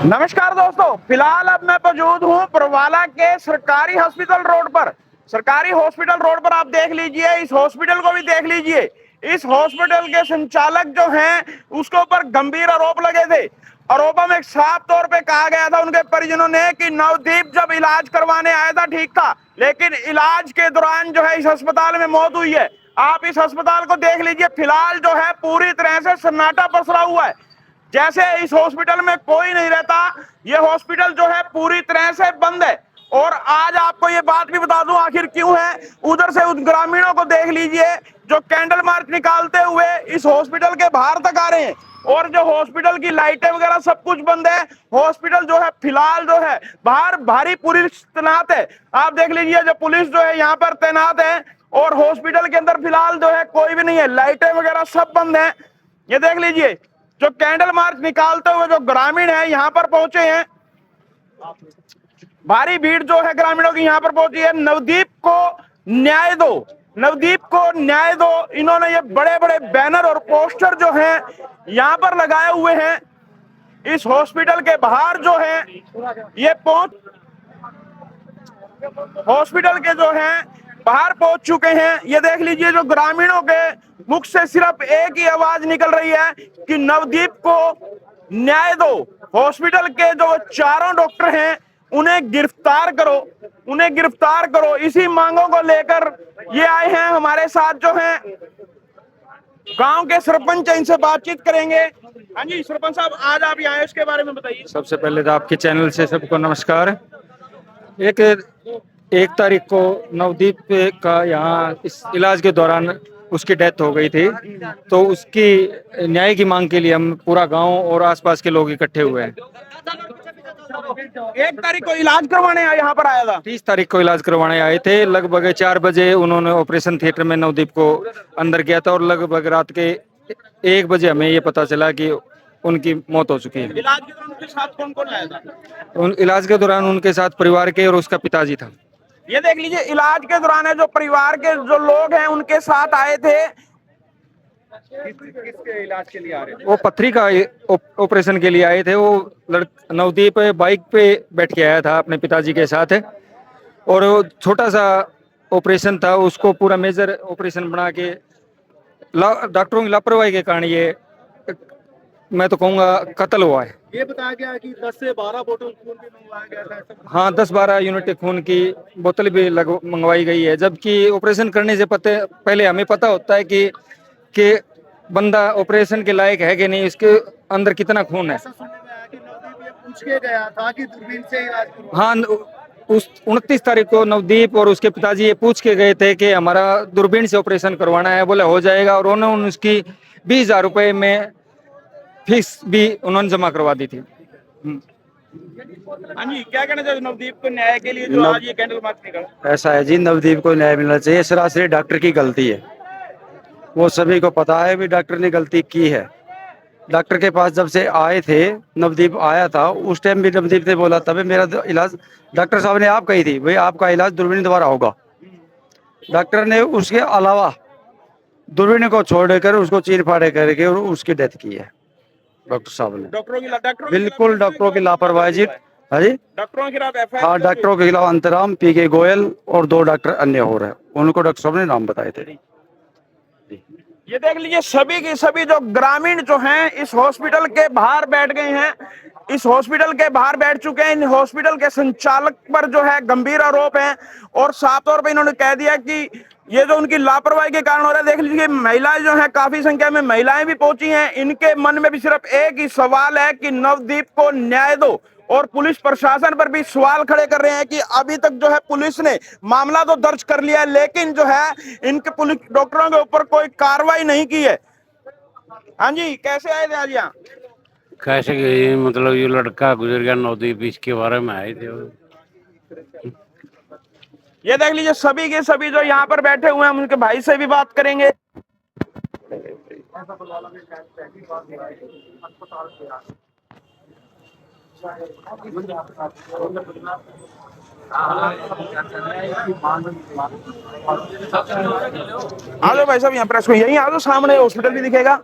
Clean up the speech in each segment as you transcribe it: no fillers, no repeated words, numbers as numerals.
नमस्कार दोस्तों, फिलहाल अब मैं मौजूद हूँ पुरवाला के सरकारी हॉस्पिटल रोड पर। सरकारी हॉस्पिटल रोड पर आप देख लीजिए, इस हॉस्पिटल को भी देख लीजिए। इस हॉस्पिटल के संचालक जो हैं उसके ऊपर गंभीर आरोप लगे थे। आरोपों में साफ तौर पे कहा गया था उनके परिजनों ने कि नवदीप जब इलाज करवाने आया था ठीक था, लेकिन इलाज के दौरान जो है इस अस्पताल में मौत हुई है। आप इस अस्पताल को देख लीजिए, फिलहाल जो है पूरी तरह से सन्नाटा पसरा हुआ है, जैसे इस हॉस्पिटल में कोई नहीं रहता। ये हॉस्पिटल जो है पूरी तरह से बंद है। और आज आपको ये बात भी बता दूं आखिर क्यों है। उधर से उन ग्रामीणों को देख लीजिए जो कैंडल मार्च निकालते हुए इस हॉस्पिटल के बाहर तक आ रहे हैं, और जो हॉस्पिटल की लाइटें वगैरह सब कुछ बंद है। हॉस्पिटल जो है फिलहाल जो है बाहर भारी पुलिस तैनात है। आप देख लीजिए जो पुलिस जो है यहाँ पर तैनात है, और हॉस्पिटल के अंदर फिलहाल जो है कोई भी नहीं है, लाइटें वगैरह सब बंद है। ये देख लीजिए जो कैंडल मार्च निकालते हुए जो ग्रामीण है यहाँ पर पहुंचे हैं, भारी भीड़ जो है ग्रामीणों की यहाँ पर पहुंची है। नवदीप को न्याय दो, नवदीप को न्याय दो। इन्होंने ये बड़े बड़े बैनर और पोस्टर जो हैं यहाँ पर लगाए हुए हैं। इस हॉस्पिटल के बाहर जो है ये हॉस्पिटल के जो हैं बाहर पहुंच चुके हैं। ये देख लीजिए जो ग्रामीणों के मुख से सिर्फ एक ही आवाज निकल रही है कि नवदीप को न्याय दो। हॉस्पिटल के जो चारों डॉक्टर हैं उन्हें गिरफ्तार करो, उन्हें गिरफ्तार करो। इसी मांगों को लेकर ये आए हैं। हमारे साथ जो हैं गांव के सरपंच, इनसे बातचीत करेंगे। हाँ जी सरपंच साहब, आज आप यहाँ आए, इसके बारे में बताइए। सबसे पहले तो आपके चैनल से सबको नमस्कार। एक एक तारीख को नवदीप का यहाँ इस इलाज के दौरान उसकी डेथ हो गई थी, तो उसकी न्याय की मांग के लिए हम पूरा गांव और आसपास के लोग इकट्ठे हुए हैं। 1 तारीख को इलाज करवाने यहाँ पर आया था। 30 तारीख को इलाज करवाने आए थे। लगभग 4 बजे उन्होंने ऑपरेशन थिएटर में नवदीप को अंदर किया था, और लगभग रात के 1 बजे हमें ये पता चला कि उनकी मौत हो चुकी है। इलाज के दौरान उनके साथ कौन कौन आया था? इलाज के दौरान उनके साथ परिवार के और उसका पिताजी था। ये देख लीजिए इलाज के दौरान है जो परिवार के जो लोग हैं उनके साथ आए थे। किसके इलाज के लिए आ रहे थे? वो पथरी का ऑपरेशन के लिए आए थे। वो नवदीप बाइक पे बैठ के आया था अपने पिताजी के साथ, और वो छोटा सा ऑपरेशन था, उसको पूरा मेजर ऑपरेशन बना के डॉक्टरों की लापरवाही के कारण ये, मैं तो कहूँगा, कत्ल हुआ है। ये बताया गया कि 10 से 12 बोतल खून भी मंगवाया गया था। हाँ, 10-12 यूनिट खून की बोतल भी मंगवाई गई है, जबकि ऑपरेशन करने से पहले हमें पता होता है कि बंदा ऑपरेशन के लायक है कि नहीं, इसके अंदर कितना खून है। ऐसा सुनने में आया कि नवदीप ये पूछ के गया था कि दूरबीन से इलाज करवाओ। हाँ, उस 29 तारीख को नवदीप और उसके पिताजी ये पूछ के गए थे कि हमारा दूरबीन से ऑपरेशन करवाना है। बोले हो जाएगा, और उन्होंने उसकी 20,000 रुपये में फीस भी उन्होंने जमा करवा दी थी। हाँ जी, क्या कहना चाहिए नवदीप को न्याय के लिए जो आज ये कैंडल मार्च निकला? ऐसा है जी, नवदीप को न्याय मिलना चाहिए। सरासरी डॉक्टर की गलती है, वो सभी को पता है भी डॉक्टर ने गलती की है। डॉक्टर के पास जब से आए थे, नवदीप आया था, उस टाइम भी नवदीप ने बोला तभी मेरा इलाज, डॉक्टर साहब ने आप कही थी भाई आपका इलाज दूरबीन द्वारा होगा। डॉक्टर ने उसके अलावा दूरबीन को छोड़कर उसको चीर फाड़े करके और उसकी डेथ की है डॉक्टर साहब ने। बिल्कुल डॉक्टरों की लापरवाही जी। हाँ जी, डॉक्टरों के खिलाफ हाँ, एफआईआर डॉक्टरों के खिलाफ अंतराम, पीके गोयल और 2 डॉक्टर अन्य हो रहे हैं, उनको डॉक्टर साहब ने नाम बताए थे। ये देख लीजिए सभी के सभी जो ग्रामीण जो हैं इस हॉस्पिटल के बाहर बैठ गए हैं, इस हॉस्पिटल के बाहर बैठ चुके हैं। इन हॉस्पिटल के संचालक पर जो है गंभीर आरोप हैं, और साफ तौर पे इन्होंने कह दिया कि ये जो उनकी लापरवाही के कारण हो रहा है। देख लीजिए महिलाएं जो हैं, काफी संख्या में महिलाएं भी पहुंची हैं। इनके मन में भी सिर्फ एक ही सवाल है कि नवदीप को न्याय दो, और पुलिस प्रशासन पर भी सवाल खड़े कर रहे हैं कि अभी तक जो है पुलिस ने मामला तो दर्ज कर लिया है, लेकिन जो है इनके पुलिस डॉक्टरों के ऊपर कोई कार्रवाई नहीं की है। हाँ जी, कैसे आए थे आज यहाँ? कैसे कि मतलब ये लड़का गुजर गया नवदीप, इसके बारे में आए थे। ये देख लीजिए सभी के सभी जो यहाँ पर बैठे हुए हैं, हम उनके भाई से भी बात करेंगे। आ जाओ भाई साहब, यहाँ प्रेस को यहीं आ जाओ, सामने हॉस्पिटल भी दिखेगा।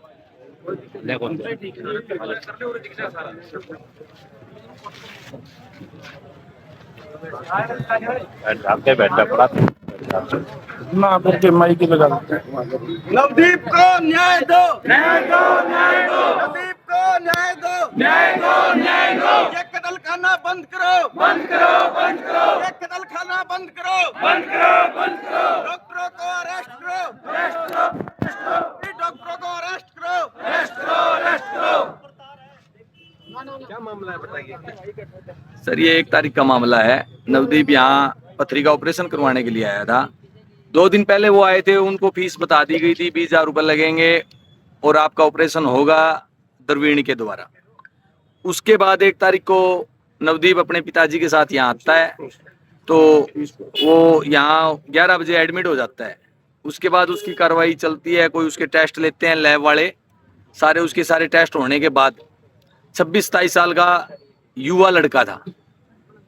ना करके माइक लगा नवदीप को न्याय दो, न्याय दो, न्याय दो, नवदीप को न्याय दो, न्याय दो, न्याय दो, ये कत्ल खाना बंद करो, बंद करो, बंद करो, ये कत्ल खाना बंद करो, बंद करो, बंद करो, डॉक्टरों को अरेस्ट करो, अरेस्ट करो, डॉक्टरों को अरेस्ट करो, अरेस्ट करो, अरेस्ट करो। क्या मामला है बताइए सर। ये 1 तारीख का मामला है। नवदीप यहाँ पथरी का ऑपरेशन करवाने के लिए आया था। 2 दिन पहले वो आए थे, उनको फीस बता दी गई थी 20,000 रुपये लगेंगे और आपका ऑपरेशन होगा द्रविणी के द्वारा। उसके बाद 1 तारीख को नवदीप अपने पिताजी के साथ यहाँ आता है, तो वो यहाँ 11 बजे एडमिट हो जाता है। उसके बाद उसकी कार्रवाई चलती है, कोई उसके टेस्ट लेते हैं लैब वाले, सारे उसके सारे टेस्ट होने के बाद 26-27 साल का युवा लड़का था।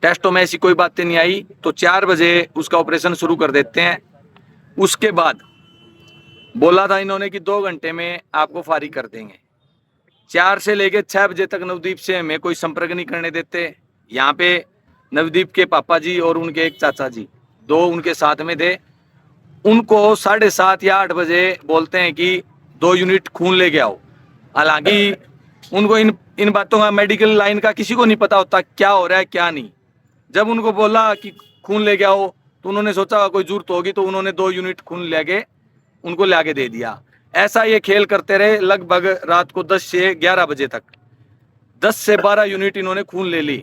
टेस्टों में ऐसी कोई बातें नहीं आई, तो 4 बजे उसका ऑपरेशन शुरू कर देते हैं। उसके बाद बोला था इन्होंने कि 2 घंटे में आपको फारिग कर देंगे। 4 से लेके 6 बजे तक नवदीप से हमें कोई संपर्क नहीं करने देते। यहाँ पे नवदीप के पापा जी और उनके एक चाचा जी, 2 उनके साथ में थे। उनको 7:30 या 8 बजे बोलते हैं कि 2 यूनिट खून लेके आओ। हालांकि उनको इन बातों का, मेडिकल लाइन का किसी को नहीं पता होता क्या हो रहा है क्या नहीं। जब उनको बोला कि खून लेके आओ तो उन्होंने सोचा कोई जरूरत होगी, तो उन्होंने 2 यूनिट खून लेके उनको लाके दे दिया। ऐसा ये खेल करते रहे लगभग रात को 10 से 11 बजे तक। 10 से 12 यूनिट इन्होंने खून ले ली।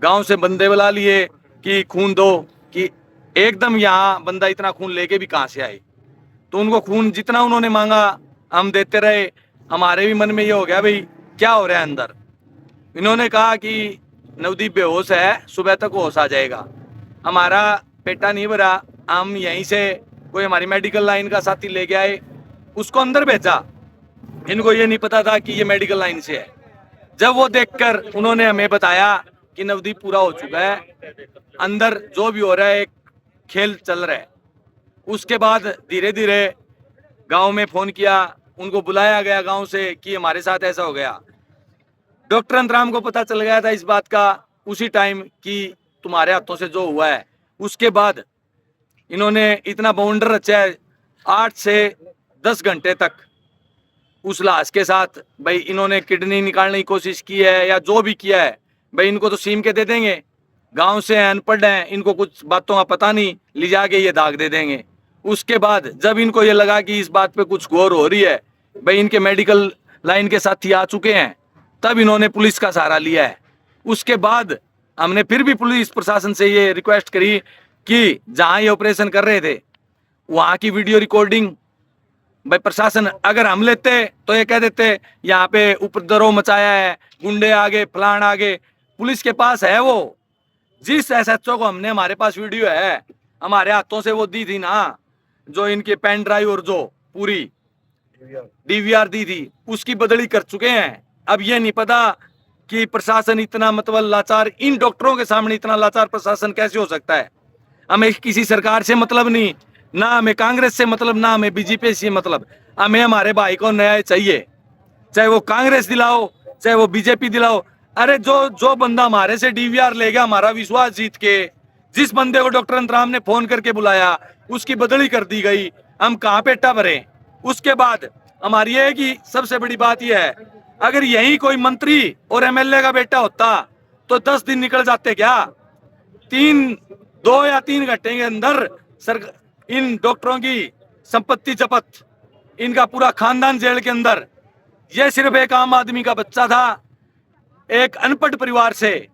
गांव से बंदे बुला लिए कि खून दो, कि एकदम यहाँ बंदा इतना खून लेके भी कहाँ से आए। तो उनको खून जितना उन्होंने मांगा हम देते रहे। हमारे भी मन में ये हो गया भाई क्या हो रहा है अंदर। इन्होंने कहा कि नवदीप बेहोश है, सुबह तक होश आ जाएगा। हमारा पेटा नहीं भरा, हम यहीं से कोई हमारी मेडिकल लाइन का साथी लेके आए, उसको अंदर भेजा। इनको ये नहीं पता था कि ये मेडिकल लाइन से है। जब वो देखकर उन्होंने हमें बताया कि नवदीप पूरा हो चुका है, अंदर जो भी हो रहा है एक खेल चल रहा है। उसके बाद धीरे धीरे गांव में फोन किया, उनको बुलाया गया गांव से कि हमारे साथ ऐसा हो गया। डॉक्टर अंतराम को पता चल गया था इस बात का उसी टाइम कि तुम्हारे हाथों से जो हुआ है। उसके बाद इन्होंने इतना बाउंडर रचा है 8 से 10 घंटे तक उस लाश के साथ। भाई इन्होंने किडनी निकालने की कोशिश की है या जो भी किया है, भाई इनको तो सीम के दे देंगे। गांव से अनपढ़ हैं, इनको कुछ बातों का पता नहीं, ले जाके ये दाग दे देंगे। उसके बाद जब इनको ये लगा कि इस बात पे कुछ गौर हो रही है, भाई इनके मेडिकल लाइन के साथी आ चुके हैं, तब इन्होंने पुलिस का सहारा लिया है। उसके बाद हमने फिर भी पुलिस प्रशासन से ये रिक्वेस्ट करी कि जहां ये ऑपरेशन कर रहे थे वहां की वीडियो रिकॉर्डिंग, भाई प्रशासन अगर हम लेते तो ये कह देते यहाँ पे उपद्रव मचाया है, गुंडे आगे, फलान आगे। पुलिस के पास है वो, जिस SHO को हमने, हमारे पास वीडियो है, हमारे हाथों से वो दी थी ना, जो इनके पेन ड्राइव और जो पूरी DVR दी थी, उसकी बदली कर चुके हैं। अब ये नहीं पता कि प्रशासन इतना मतलब लाचार, इन डॉक्टरों के सामने इतना लाचार प्रशासन कैसे हो सकता है। हमें किसी सरकार से मतलब नहीं, ना हमें कांग्रेस से मतलब, ना हमें BJP से मतलब। हमें हमारे भाई को न्याय चाहिए, चाहे वो कांग्रेस दिलाओ चाहे वो BJP दिलाओ। अरे जो बंदा हमारे से DVR ले गया, हमारा विश्वास जीत के, जिस बंदे को डॉक्टर अंतराम ने फोन करके बुलाया उसकी बदली कर दी गई, हम कहाँ पेटा भरे। उसके बाद हमारी ये है कि सबसे बड़ी बात यह है, अगर यही कोई मंत्री और MLA का बेटा होता तो 10 दिन निकल जाते क्या? 2 या 3 घंटे के अंदर इन डॉक्टरों की संपत्ति जब्त, इनका पूरा खानदान जेल के अंदर। यह सिर्फ एक आम आदमी का बच्चा था, एक अनपढ़ परिवार से,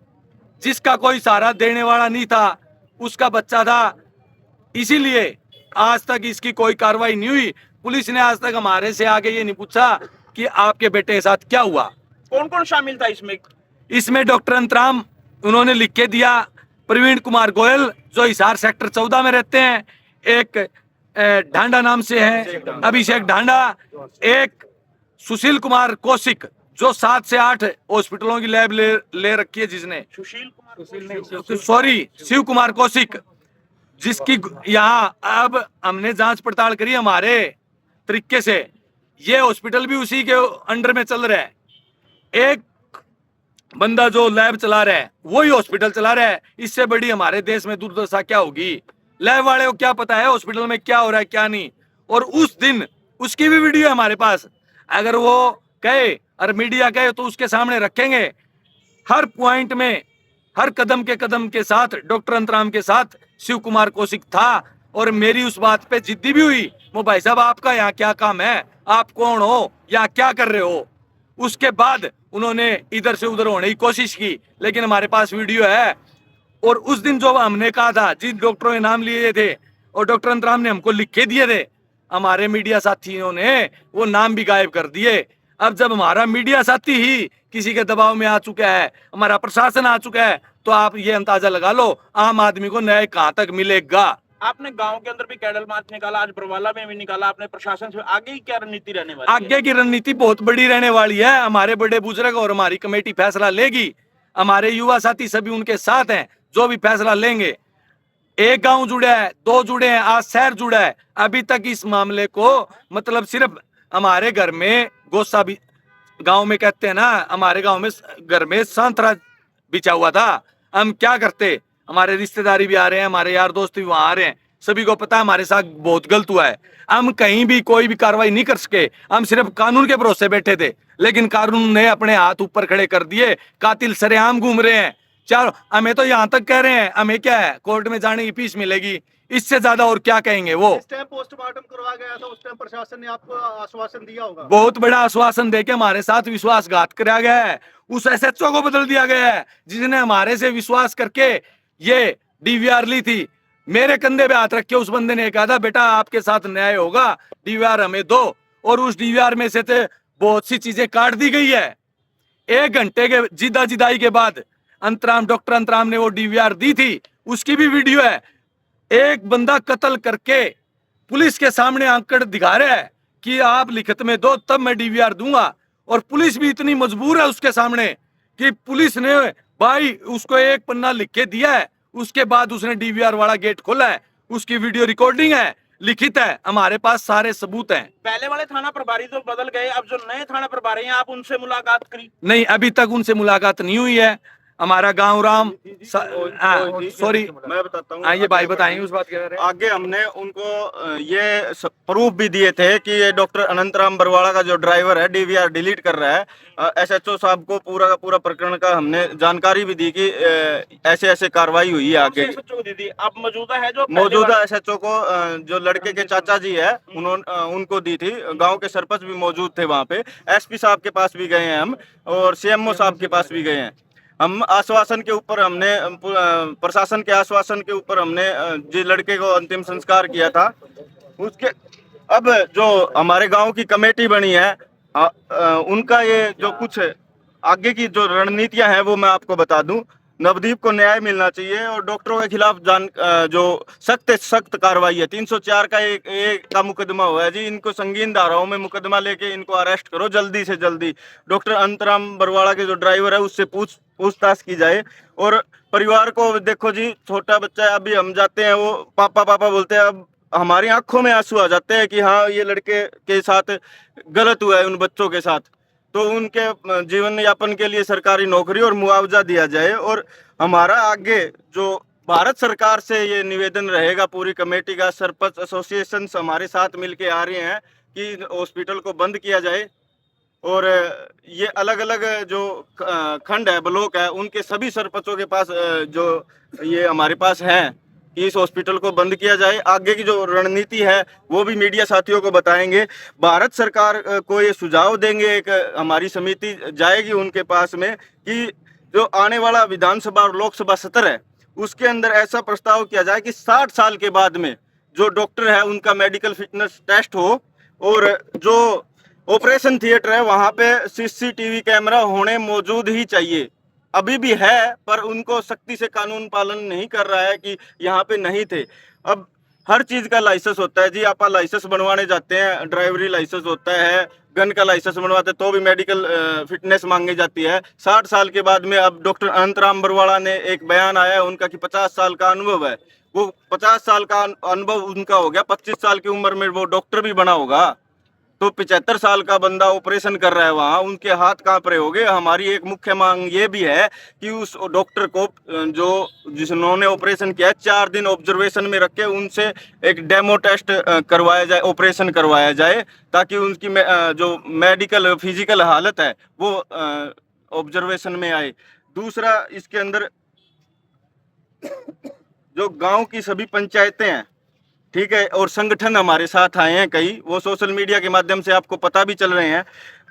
जिसका कोई सहारा देने वाला नहीं था, उसका बच्चा था। इसीलिए आज तक इसकी कोई कार्रवाई नहीं हुई। पुलिस ने आज तक हमारे से आगे ये नहीं पूछा कि आपके बेटे के साथ क्या हुआ। कौन कौन शामिल था इसमें डॉक्टर अंतराम, उन्होंने लिख के दिया, प्रवीण कुमार गोयल जो हिसार सेक्टर 14 में रहते हैं, एक ढांडा नाम से है अभिषेक ढांडा, एक सुशील कुमार कौशिक जो 7 से 8 हॉस्पिटलों की लैब ले रखी है, जिसने शिव कुमार कौशिक, जिसकी यहाँ अब हमने जांच पड़ताल करी हमारे तरीके से, ये हॉस्पिटल भी उसी के अंडर में चल रहा है। एक बंदा जो लैब चला रहा है वही हॉस्पिटल चला रहा है। इससे बड़ी हमारे देश में दुर्दशा क्या होगी? लैब वाले को क्या पता है हॉस्पिटल में क्या हो रहा है क्या नहीं। और उस दिन उसकी भी वीडियो है हमारे पास, अगर वो कहे और मीडिया कहे तो उसके सामने रखेंगे। हर पॉइंट में, हर कदम के साथ डॉक्टर अंतराम के साथ शिव कुमार कौशिक था। और मेरी उस बात पे जिद्दी भी हुई, वो भाई साहब आपका यहाँ क्या काम है, आप कौन हो या क्या कर रहे हो। उसके बाद उन्होंने इधर से उधर होने की कोशिश की, लेकिन हमारे पास वीडियो है। और उस दिन जो हमने कहा था, जिन डॉक्टरों ने नाम लिए थे और डॉक्टर अंतराम ने हमको लिख के दिए थे, हमारे मीडिया साथियों ने वो नाम भी गायब कर दिए। अब जब हमारा मीडिया साथी ही किसी के दबाव में आ चुका है, हमारा प्रशासन आ चुका है, तो आप ये अंदाजा लगा लो आम आदमी को न्याय कहां तक मिलेगा। आपने गांव के अंदर भी कैडल मार्च निकाला, आज बरवाला में भी निकाला आपने, प्रशासन से आगे ही क्या रणनीति रहने वाली है? आगे की रणनीति बहुत बड़ी रहने वाली है। हमारे बड़े बुजुर्ग और हमारी कमेटी फैसला लेगी, हमारे युवा साथी सभी उनके साथ हैं, जो भी फैसला लेंगे। एक गांव जुड़ा है, 2 जुड़े हैं, आज शहर जुड़ा है। अभी तक इस मामले को मतलब सिर्फ हमारे घर में गोसा भी गांव में कहते हैं ना, हमारे गांव में घर में सांतरा बिछा हुआ था। हम क्या करते, हमारे रिश्तेदारी भी आ रहे हैं, हमारे यार दोस्त भी वहां आ रहे हैं, सभी को पता है हमारे साथ बहुत गलत हुआ है। हम कहीं भी कोई भी कार्रवाई नहीं कर सके, हम सिर्फ कानून के भरोसे बैठे थे, लेकिन कानून ने अपने हाथ ऊपर खड़े कर दिए। कातिल सरेआम घूम रहे हैं। चार हमें तो यहाँ तक कह रहे हैं, हमें क्या है कोर्ट में जाने की फीस मिलेगी, इससे ज्यादा और क्या कहेंगे वो। इस टाइम पोस्टमार्टम करवा गया था, उस टाइम प्रशासन ने आपको आश्वासन दिया होगा। बहुत बड़ा आश्वासन देके हमारे साथ विश्वासघात कराया गया है। उस एसएचओ को बदल दिया गया है जिसने हमारे से विश्वास करके ये डीवीआर ली थी। मेरे कंधे पे हाथ रख के उस बंदे ने कहा था बेटा आपके साथ न्याय होगा, डीवीआर हमें दो। और उस डीवीआर में से तो बहुत सी चीजें काट दी गई है। 1 घंटे के जिदाई के बाद डॉक्टर अंतराम ने वो डीवीआर दी थी, उसकी भी वीडियो है। एक बंदा कत्ल करके पुलिस के सामने आंकड़ दिखा रहा है कि आप लिखित में दो तब मैं डीवीआर दूंगा। और पुलिस भी इतनी मजबूर है उसके सामने कि पुलिस ने भाई उसको एक पन्ना लिख के दिया है, उसके बाद उसने डीवीआर वाला गेट खोला है, उसकी वीडियो रिकॉर्डिंग है, लिखित है, हमारे पास सारे सबूत हैं। पहले वाले थाना प्रभारी तो बदल गए, अब जो नए थाना प्रभारी हैं आप उनसे मुलाकात करी? नहीं, अभी तक उनसे मुलाकात नहीं हुई है। हमारा गांव राम सॉरी मैं बताता हूँ, ये भाई बताएंगे उस बात के बारे में। आगे हमने उनको ये प्रूफ भी दिए थे कि ये डॉक्टर अनंतराम बरवाड़ा का जो ड्राइवर है डीवीआर डिलीट कर रहा है। एसएचओ साहब को पूरा का पूरा प्रकरण का हमने जानकारी भी दी कि ऐसे ऐसे कार्रवाई हुई है आगे। दीदी अब मौजूदा है जो मौजूदा एसएचओ को जो लड़के के चाचा जी है उन्होंने उनको दी थी। गांव के सरपंच भी मौजूद थे वहाँ पे, एसपी साहब के पास भी गए हैं हम और सीएमओ साहब के पास भी गए हैं। हम आश्वासन के ऊपर हमने प्रशासन के आश्वासन के ऊपर हमने जिस लड़के को अंतिम संस्कार किया था उसके अब जो हमारे गांव की कमेटी बनी है उनका ये जो कुछ आगे की जो रणनीतियां हैं वो मैं आपको बता दूं। नवदीप को न्याय मिलना चाहिए और डॉक्टरों के खिलाफ जो सख्त सख्त कार्रवाई है। 304 का एक का मुकदमा हुआ है जी, इनको संगीन धाराओं में मुकदमा लेके इनको अरेस्ट करो जल्दी से जल्दी। डॉक्टर अंतराम बरवाड़ा के जो ड्राइवर है उससे पूछताछ की जाए। और परिवार को देखो जी, छोटा बच्चा है, अभी हम जाते हैं वो पापा पापा बोलते हैं, अब हमारी आंखों में आंसू आ जाते हैं कि हाँ ये लड़के के साथ गलत हुआ है उन बच्चों के साथ। तो उनके जीवन यापन के लिए सरकारी नौकरी और मुआवजा दिया जाए। और हमारा आगे जो भारत सरकार से ये निवेदन रहेगा, पूरी कमेटी का, सरपंच एसोसिएशन हमारे साथ मिलके आ रहे हैं कि हॉस्पिटल को बंद किया जाए। और ये अलग अलग जो खंड है, ब्लॉक है, उनके सभी सरपंचों के पास जो ये हमारे पास हैं कि इस हॉस्पिटल को बंद किया जाए। आगे की जो रणनीति है वो भी मीडिया साथियों को बताएंगे। भारत सरकार को ये सुझाव देंगे, एक हमारी समिति जाएगी उनके पास में कि जो आने वाला विधानसभा और लोकसभा सत्र है उसके अंदर ऐसा प्रस्ताव किया जाए कि 60 साल के बाद में जो डॉक्टर है उनका मेडिकल फिटनेस टेस्ट हो। और जो ऑपरेशन थिएटर है वहाँ पे सीसीटीवी कैमरा होने मौजूद ही चाहिए। अभी भी है पर उनको सख्ती से कानून पालन नहीं कर रहा है कि यहाँ पे नहीं थे। अब हर चीज का लाइसेंस होता है जी, आप लाइसेंस बनवाने जाते हैं, ड्राइवरी लाइसेंस होता है, गन का लाइसेंस बनवाते तो भी मेडिकल फिटनेस मांगी जाती है। 60 साल के बाद में अब डॉक्टर अनंतराम बरवाड़ा ने एक बयान आया है उनका कि 50 साल का अनुभव है। वो 50 साल का अनुभव उनका हो गया, 25 साल की उम्र में वो डॉक्टर भी बना होगा। तो 75 साल का बंदा ऑपरेशन कर रहा है वहाँ, उनके हाथ कांप रहे होंगे। हमारी एक मुख्य मांग ये भी है कि उस डॉक्टर को जो जिन्होंने ऑपरेशन किया है 4 दिन ऑब्जर्वेशन में रख के उनसे एक डेमो टेस्ट करवाया जाए, ऑपरेशन करवाया जाए, ताकि उनकी जो मेडिकल फिजिकल हालत है वो ऑब्जर्वेशन में आए। दूसरा, इसके अंदर जो गांव की सभी पंचायतें हैं, ठीक है, और संगठन हमारे साथ आए हैं कई, वो सोशल मीडिया के माध्यम से आपको पता भी चल रहे हैं।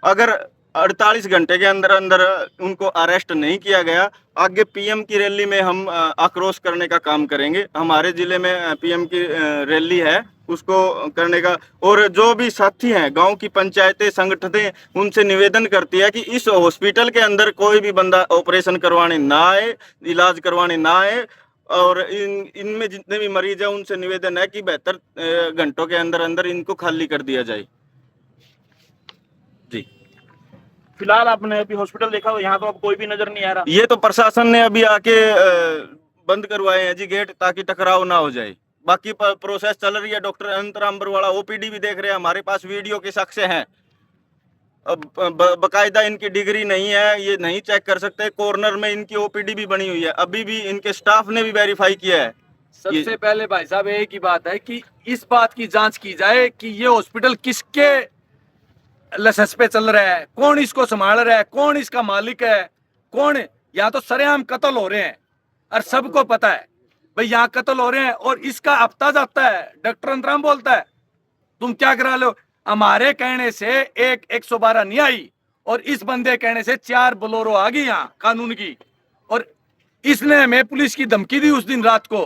अगर 48 घंटे के अंदर अंदर उनको अरेस्ट नहीं किया गया, आगे पीएम की रैली में हम आक्रोश करने का काम करेंगे। हमारे जिले में पीएम की रैली है, उसको करने का। और जो भी साथी हैं, गांव की पंचायतें, संगठनें, उनसे निवेदन करती है कि इस हॉस्पिटल के अंदर कोई भी बंदा ऑपरेशन करवाने ना आए, इलाज करवाने ना आए। और इनमें जितने भी मरीज हैं उनसे निवेदन है कि 72 घंटों के अंदर अंदर इनको खाली कर दिया जाए। जी, फिलहाल आपने अभी हॉस्पिटल देखा तो यहाँ तो अब कोई भी नजर नहीं आ रहा। ये तो प्रशासन ने अभी आके बंद करवाए हैं जी गेट, ताकि टकराव ना हो जाए। बाकी प्रोसेस चल रही है। डॉक्टर अनंतराम बरवाड़ा ओपीडी भी देख रहे हैं, हमारे पास वीडियो के साक्ष्य हैं। अब बकायदा इनकी डिग्री नहीं है, ये नहीं चेक कर सकते। कॉर्नर में इनकी ओपीडी भी बनी हुई है, अभी भी इनके स्टाफ ने भी वेरीफाई किया है। सबसे पहले भाई साहब एक ही बात है कि इस बात की जांच की जाए कि ये हॉस्पिटल किसके लाइसेंस पे चल रहा है, कौन इसको संभाल रहा है, कौन इसका मालिक है, कौन। यहाँ तो सरेआम कत्ल हो रहे हैं और सबको पता है भाई यहाँ कत्ल हो रहे हैं, और इसका हफ्ता जाता है। डॉक्टर अंतराम बोलता है तुम क्या करा लो, हमारे कहने से एक 112 नहीं आई, और इस बंदे कहने से 4 बोलेरो आ गई यहाँ कानून की। और इसने हमें पुलिस की धमकी दी उस दिन रात को,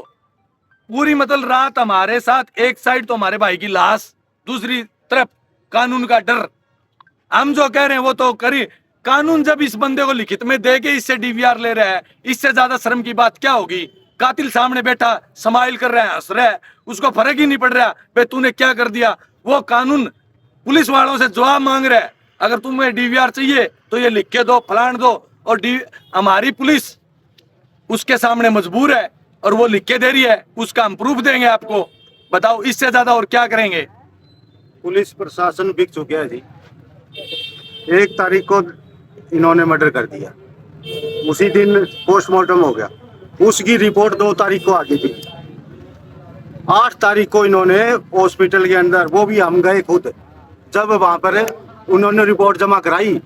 पूरी मतलब रात हमारे साथ। एक साइड तो हमारे भाई की लाश, दूसरी तरफ कानून का डर। हम जो कह रहे हैं वो तो करी। कानून जब इस बंदे को लिखित में दे के इससे डीवीआर ले रहा है, इससे ज्यादा शर्म की बात क्या होगी। कातिल सामने बैठा स्माइल कर रहा है, हंस रहा है, उसको फर्क ही नहीं पड़ रहा भाई तूने क्या कर दिया। वो कानून पुलिस वालों से जवाब मांग रहा है, अगर तुम्हें डीवीआर चाहिए तो ये लिख के दो, फलान दो। और हमारी पुलिस उसके सामने मजबूर है और वो लिख के दे रही है, उसका हम प्रूफ देंगे आपको। बताओ इससे ज्यादा और क्या करेंगे। पुलिस प्रशासन बिक चुका है जी। 1 तारीख को इन्होंने मर्डर कर दिया, उसी दिन पोस्टमार्टम हो गया, उसकी रिपोर्ट 2 तारीख को आ गई थी। 8 तारीख को इन्होंने हॉस्पिटल के अंदर, वो भी हम गए खुद, जब वहां पर उन्होंने रिपोर्ट जमा कराई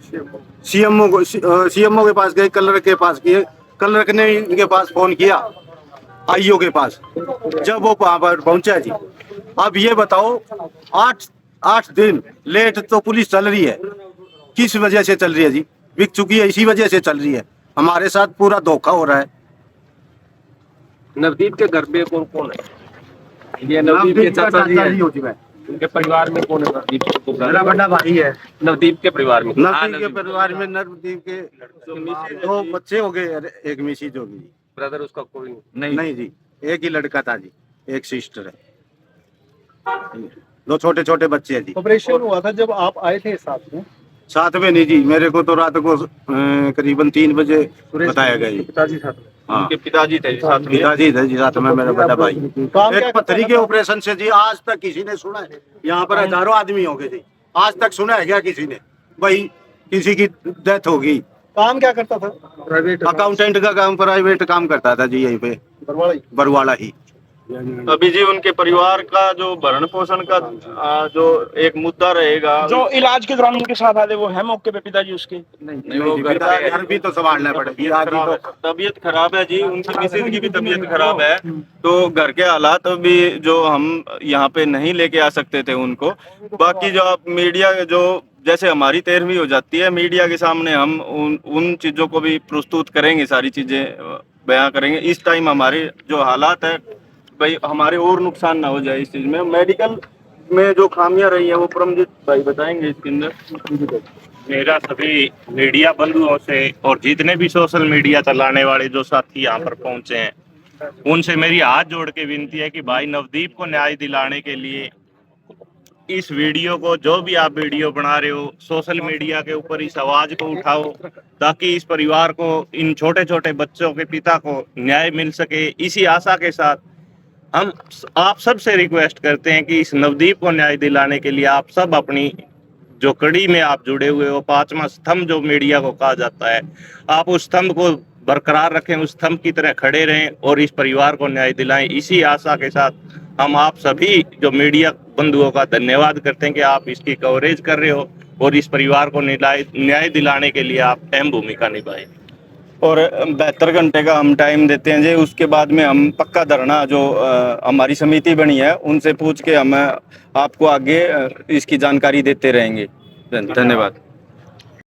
सीएमओ के पास गए, कलर के पास गए, कलर ने इनके पास फोन किया आईओ के पास, जब वो वहां पर पहुंचा जी। अब ये बताओ 8 दिन लेट तो पुलिस चल रही है, किस वजह से चल रही है जी। बिक चुकी है, इसी वजह से चल रही है। हमारे साथ पूरा धोखा हो रहा है। नवदीप के घर पे कौन कौन है? ये नवदीप के चाचा जी हैं। उनके परिवार में कौन है? नवदीप को मेरा बड़ा भाई है। नवदीप के परिवार में नवदीप के परिवार में नवदीप के 2 बच्चे हो गए, एक मिसेज हो गई। ब्रदर उसका कोई नहीं जी, एक ही लड़का था जी, एक सिस्टर है, 2 छोटे छोटे बच्चे हैं जी। ऑपरेशन हुआ था जब आप आए थे साथ में नहीं जी, मेरे को तो रात को करीबन 3 बजे बताया गया जी। पिताजी साथ में? हाँ, उनके पिताजी थे जी साथ में। पिताजी थे जी साथ में, मेरा बड़ा भाई। एक पथरी के ऑपरेशन से जी आज तक किसी ने सुना है? यहाँ पर हजारों आदमी होंगे जी, आज तक सुना है क्या किसी ने भाई किसी की डेथ होगी? काम क्या करता था? प्राइवेट अकाउंटेंट का काम, प्राइवेट काम करता था जी, यहीं पे बरवाड़ा ही। अभी जी उनके परिवार का जो भरण पोषण का जो एक मुद्दा रहेगा, जो इलाज के दौरान उनके साथ आते वो है मौके पे पिताजी उसके? नहीं वो घर भी तो संभालना पड़ेगा। तबीयत खराब है जी, उनकी मिसेज की भी तबीयत खराब है, तो घर के हालात भी जो हम यहाँ पे नहीं लेके आ सकते थे उनको। बाकी जो आप मीडिया जो जैसे हमारी 13वीं हो जाती है, मीडिया के सामने हम उन चीजों को भी प्रस्तुत करेंगे, सारी चीजें बयां करेंगे। इस टाइम हमारे जो हालात है भाई, हमारे और नुकसान ना हो जाए इस चीज में। मेडिकल में जो खामियां रही है वो परमजीत भाई बताएंगे इसके अंदर। मेरा सभी मीडिया बंधुओं से और जितने भी सोशल मीडिया चलाने वाले जो साथी यहाँ पर पहुंचे हैं, उनसे मेरी हाथ जोड़ के विनती है कि भाई नवदीप को न्याय दिलाने के लिए इस वीडियो को, जो भी आप वीडियो बना रहे हो, सोशल मीडिया के ऊपर इस आवाज को उठाओ, ताकि इस परिवार को, इन छोटे छोटे बच्चों के पिता को न्याय मिल सके। इसी आशा के साथ हम आप सब से रिक्वेस्ट करते हैं कि इस नवदीप को न्याय दिलाने के लिए आप सब अपनी जो कड़ी में आप जुड़े हुए हो, पांचवा स्तंभ जो मीडिया को कहा जाता है, आप उस स्तंभ को बरकरार रखें, उस स्तंभ की तरह खड़े रहें और इस परिवार को न्याय दिलाएं। इसी आशा के साथ हम आप सभी जो मीडिया बंधुओं का धन्यवाद करते हैं कि आप इसकी कवरेज कर रहे हो और इस परिवार को न्याय दिलाने के लिए आप अहम भूमिका निभाएं। और 72 घंटे का हम टाइम देते हैं जी। उसके बाद में हम पक्का धरना जो हमारी समिति बनी है उनसे पूछ के हम आपको आगे इसकी जानकारी देते रहेंगे। धन्यवाद।